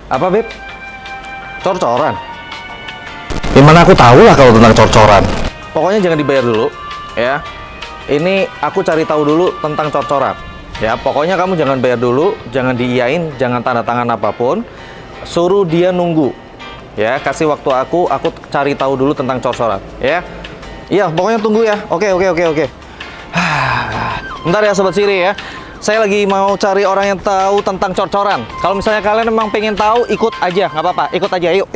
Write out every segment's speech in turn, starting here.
Apa, Beb? Cor-coran? Gimana aku tahu lah kalau tentang cor-coran. Pokoknya jangan dibayar dulu, ya. Ini aku cari tahu dulu tentang cor-coran. Ya, pokoknya kamu jangan bayar dulu, jangan diiyain, jangan tanda tangan apapun. Suruh dia nunggu. Ya, kasih waktu aku cari tahu dulu tentang cor-coran, ya. Iya, pokoknya tunggu ya. Oke. Bentar ya Sobat Siri ya. Saya lagi mau cari orang yang tahu tentang cor-coran. Kalau misalnya kalian memang pengen tahu, ikut aja, nggak apa-apa. Ikut aja, yuk.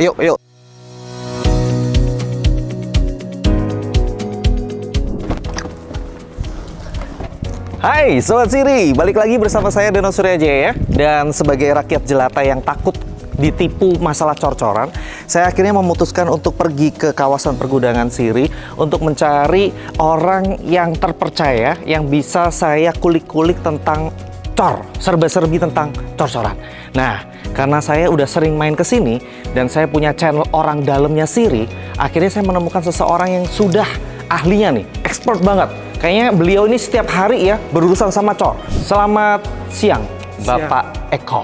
Hai Sobat Siri, balik lagi bersama saya Dono Suryajaya ya. Dan sebagai rakyat jelata yang takut ditipu masalah cor-coran, saya akhirnya memutuskan untuk pergi ke kawasan pergudangan Siri untuk mencari orang yang terpercaya yang bisa saya kulik-kulik tentang serba-serbi tentang cor-coran. Nah, karena saya udah sering main ke sini dan saya punya channel orang dalamnya Siri, akhirnya saya menemukan seseorang yang sudah ahlinya nih, expert banget. Kayaknya beliau ini setiap hari ya berurusan sama cor. Selamat siang, Bapak Eko.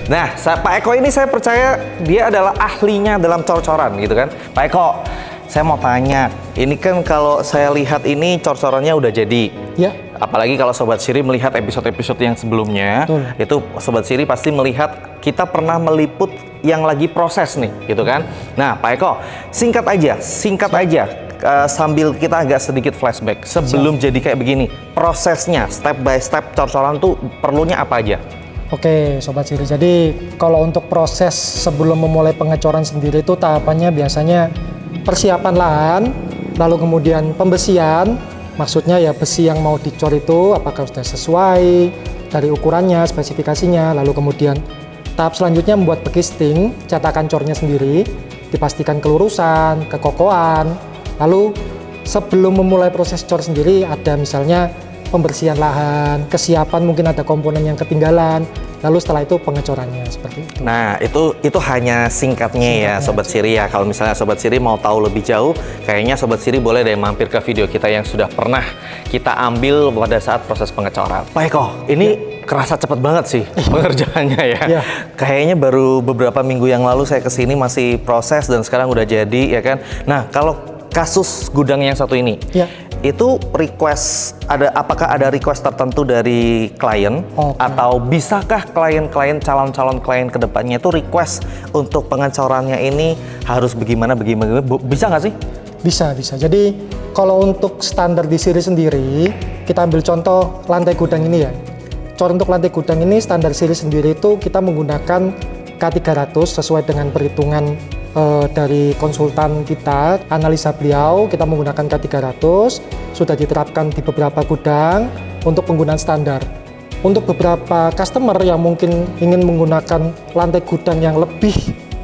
Nah, Pak Eko ini saya percaya dia adalah ahlinya dalam cor-coran gitu kan. Pak Eko, saya mau tanya, ini kan kalau saya lihat ini cor-corannya udah jadi. Ya. Apalagi kalau Sobat Siri melihat episode-episode yang sebelumnya, betul, itu Sobat Siri pasti melihat kita pernah meliput yang lagi proses nih, gitu kan. Nah, Pak Eko, singkat aja. Sambil kita agak sedikit flashback sebelum jadi kayak begini, prosesnya step by step cor-coran tuh perlunya apa aja? Oke Sobat Siri, jadi kalau untuk proses sebelum memulai pengecoran sendiri itu tahapannya biasanya persiapan lahan, lalu kemudian pembesian, maksudnya ya besi yang mau dicor itu apakah sudah sesuai dari ukurannya, spesifikasinya, lalu kemudian tahap selanjutnya membuat backcasting, cetakan cornya sendiri, dipastikan kelurusan, kekokohan. Lalu sebelum memulai proses cor sendiri ada misalnya pembersihan lahan, kesiapan mungkin ada komponen yang ketinggalan, lalu setelah itu pengecorannya seperti itu. Nah, itu hanya singkatnya ya Sobat Siri ya. Kalau misalnya Sobat Siri mau tahu lebih jauh, kayaknya Sobat Siri boleh deh mampir ke video kita yang sudah pernah kita ambil pada saat proses pengecoran. Pak Eko, ini kerasa cepet banget sih pengerjaannya ya. Kayaknya baru beberapa minggu yang lalu saya kesini masih proses dan sekarang udah jadi ya kan. Nah, kalau kasus gudang yang satu ini, itu request apakah ada request tertentu dari klien atau bisakah klien-klien calon-calon klien kedepannya itu request untuk pengecorannya ini harus bagaimana bisa nggak sih? Bisa. Jadi kalau untuk standar di Siri sendiri, kita ambil contoh lantai gudang ini ya. Cor untuk lantai gudang ini standar Siri sendiri itu kita menggunakan K300 sesuai dengan perhitungan dari konsultan kita, analisa beliau, kita menggunakan K300, sudah diterapkan di beberapa gudang untuk penggunaan standar. Untuk beberapa customer yang mungkin ingin menggunakan lantai gudang yang lebih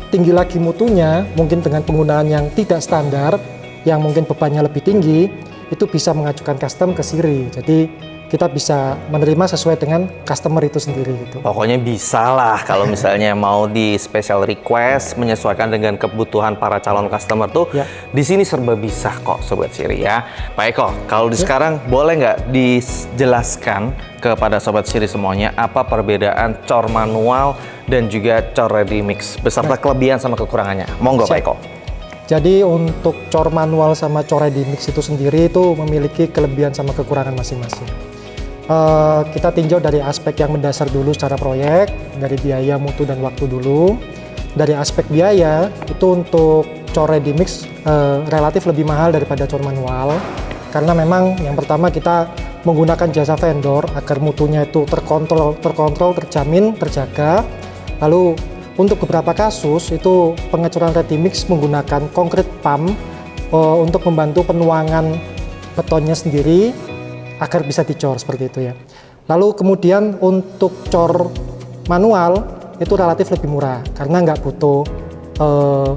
tinggi lagi mutunya, mungkin dengan penggunaan yang tidak standar, yang mungkin bebannya lebih tinggi, itu bisa mengajukan custom ke Siri. Jadi kita bisa menerima sesuai dengan customer itu sendiri gitu. Pokoknya bisa lah kalau misalnya mau di special request menyesuaikan dengan kebutuhan para calon customer tuh di sini serba bisa kok Sobat Siri ya. Pak Eko, kalau sekarang boleh nggak dijelaskan kepada Sobat Siri semuanya apa perbedaan cor manual dan juga cor ready mix beserta kelebihan sama kekurangannya? Monggo Pak Eko. Jadi untuk cor manual sama cor ready mix itu sendiri itu memiliki kelebihan sama kekurangan masing-masing. Kita tinjau dari aspek yang mendasar dulu secara proyek, dari biaya, mutu, dan waktu dulu. Dari aspek biaya, itu untuk cor ready mix relatif lebih mahal daripada cor manual. Karena memang yang pertama kita menggunakan jasa vendor agar mutunya itu terkontrol, terjamin, terjaga. Lalu untuk beberapa kasus itu pengecoran ready mix menggunakan concrete pump untuk membantu penuangan betonnya sendiri agar bisa dicor seperti itu ya. Lalu kemudian untuk cor manual itu relatif lebih murah karena nggak butuh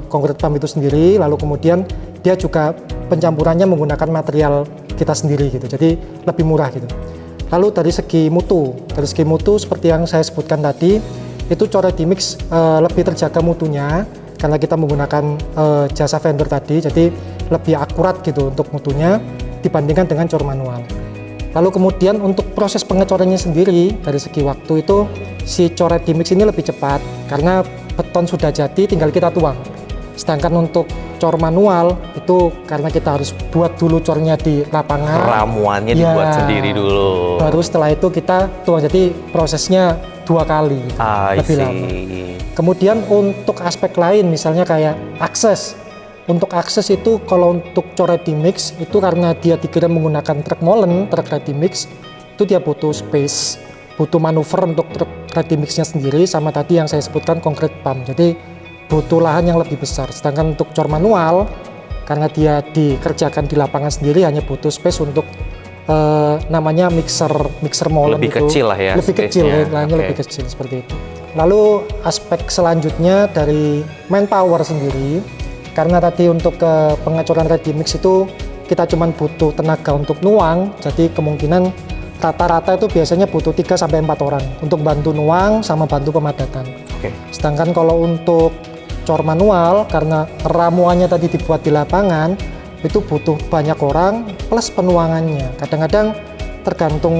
concrete pump itu sendiri. Lalu kemudian dia juga pencampurannya menggunakan material kita sendiri gitu. Jadi lebih murah gitu. Lalu dari segi mutu seperti yang saya sebutkan tadi, itu cor ready mix lebih terjaga mutunya karena kita menggunakan jasa vendor tadi. Jadi lebih akurat gitu untuk mutunya dibandingkan dengan cor manual. Lalu kemudian untuk proses pengecorannya sendiri dari segi waktu itu si cor ready mix ini lebih cepat karena beton sudah jadi tinggal kita tuang. Sedangkan untuk cor manual itu karena kita harus buat dulu cornya di lapangan. Ramuannya dibuat sendiri dulu. Baru setelah itu kita tuang. Jadi prosesnya 2 kali, lebih lama. Kemudian untuk aspek lain misalnya kayak akses. Untuk akses itu kalau untuk cor ready mix itu karena dia dikirim menggunakan truk molen, truk ready mix, itu dia butuh space, butuh manuver untuk truk ready mixnya sendiri sama tadi yang saya sebutkan concrete pump. Jadi butuh lahan yang lebih besar. Sedangkan untuk cor manual karena dia dikerjakan di lapangan sendiri hanya butuh space untuk namanya mixer molen lebih itu. Kecil lah ya. Lebih kecil, lahannya lebih kecil seperti itu. Lalu aspek selanjutnya dari manpower sendiri, karena tadi untuk pengecoran ready mix itu kita cuma butuh tenaga untuk nuang, jadi kemungkinan rata-rata itu biasanya butuh 3-4 orang untuk bantu nuang sama bantu pemadatan. Sedangkan kalau untuk cor manual, karena ramuannya tadi dibuat di lapangan, itu butuh banyak orang plus penuangannya. Kadang-kadang tergantung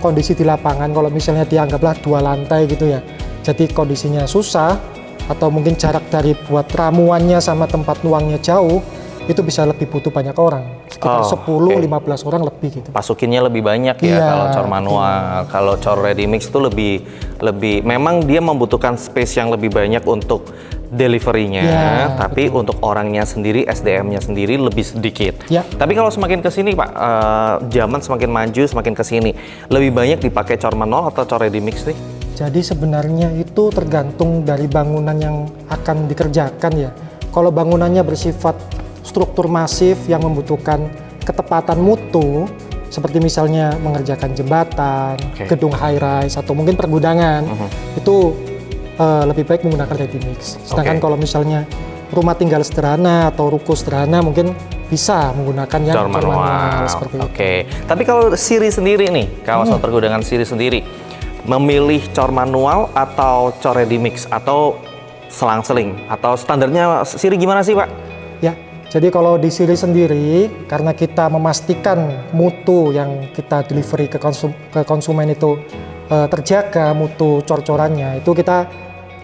kondisi di lapangan, kalau misalnya dianggaplah 2 lantai gitu ya, jadi kondisinya susah, atau mungkin jarak dari buat ramuannya sama tempat nuangnya jauh, itu bisa lebih butuh banyak orang, sekitar 10-15 orang lebih gitu. Pasukinnya lebih banyak ya kalau cor manual. Kalau cor ready mix itu lebih memang dia membutuhkan space yang lebih banyak untuk deliverynya, tapi untuk orangnya sendiri, SDM-nya sendiri lebih sedikit. Tapi kalau semakin ke sini Pak, zaman semakin maju, semakin ke sini, lebih banyak dipakai cor manual atau cor ready mix nih? Jadi sebenarnya itu tergantung dari bangunan yang akan dikerjakan ya. Kalau bangunannya bersifat struktur masif yang membutuhkan ketepatan mutu, seperti misalnya mengerjakan jembatan, gedung high rise, atau mungkin pergudangan, itu lebih baik menggunakan ready mix. Sedangkan kalau misalnya rumah tinggal sederhana atau ruko sederhana mungkin bisa menggunakan yang cor manual seperti itu. Tapi kalau Siri sendiri nih, kawasan pergudangan Siri sendiri, memilih cor manual atau cor ready mix atau selang-seling atau standarnya Siri gimana sih Pak? Ya, jadi kalau di Siri sendiri karena kita memastikan mutu yang kita delivery ke konsumen itu terjaga, mutu cor-corannya itu kita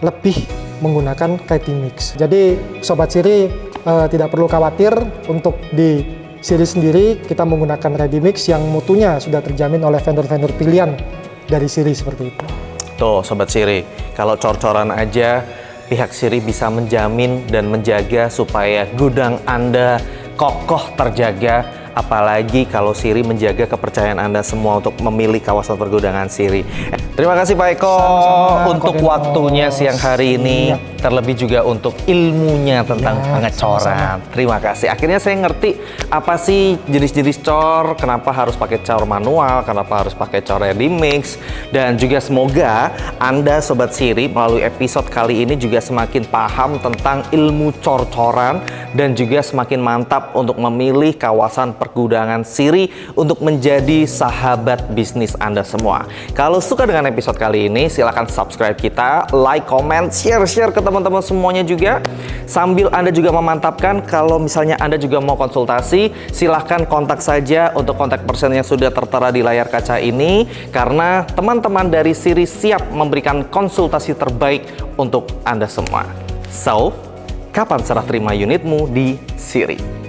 lebih menggunakan ready mix. Jadi Sobat Siri tidak perlu khawatir, untuk di Siri sendiri kita menggunakan ready mix yang mutunya sudah terjamin oleh vendor-vendor pilihan dari Siri seperti itu. Tuh Sobat Siri, kalau cor-coran aja pihak Siri bisa menjamin dan menjaga supaya gudang Anda kokoh terjaga. Apalagi kalau Siri menjaga kepercayaan Anda semua untuk memilih kawasan pergudangan Siri. Terima kasih Pak Eko untuk waktunya siang hari ini, terlebih juga untuk ilmunya tentang pengecoran. Terima kasih. Akhirnya saya ngerti apa sih jenis-jenis cor, kenapa harus pakai cor manual, kenapa harus pakai cor ready mix, dan juga semoga Anda Sobat Siri melalui episode kali ini juga semakin paham tentang ilmu cor-coran dan juga semakin mantap untuk memilih kawasan pergudangan Siri untuk menjadi sahabat bisnis Anda semua. Kalau suka dengan episode kali ini, silahkan subscribe kita, like, comment, share ke teman-teman semuanya juga. Sambil Anda juga memantapkan, kalau misalnya Anda juga mau konsultasi, silahkan kontak saja untuk kontak person yang sudah tertera di layar kaca ini, karena teman-teman dari Siri siap memberikan konsultasi terbaik untuk Anda semua. So, kapan serah terima unitmu di Siri?